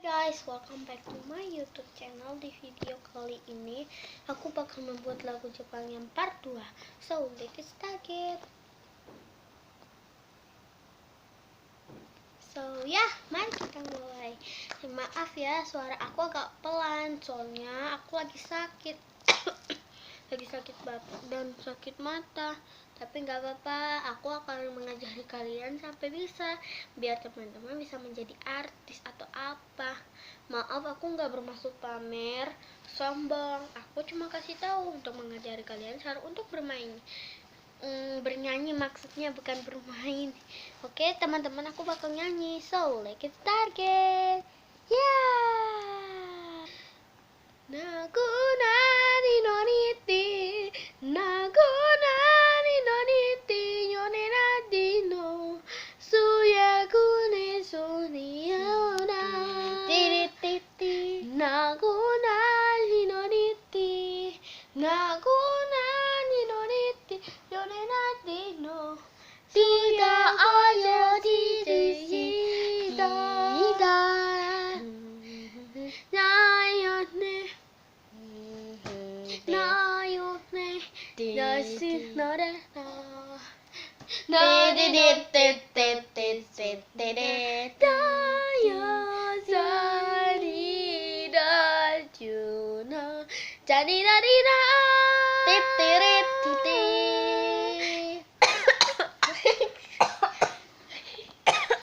Guys, welcome back to my YouTube channel. Di video kali ini aku bakal membuat lagu Jepang yang part 2. So, let's start it. So, mari kita mulai. Maaf ya, suara aku agak pelan soalnya aku lagi sakit. Lagi sakit batuk dan sakit mata. Tapi nggak apa-apa, aku akan mengajari kalian sampai bisa, biar teman-teman bisa menjadi artis atau apa. Maaf, aku nggak bermaksud pamer, sombong. Aku cuma kasih tahu untuk mengajari kalian cara untuk bermain. Bernyanyi maksudnya, bukan bermain. Oke, teman-teman, aku bakal nyanyi. So, let's start it. Naguna ni noniti, naguna ni noniti, yonera dino, suyaku ne soniona. Naguna ni noniti, naguna ni noniti, yonera dino, suya ayo dida.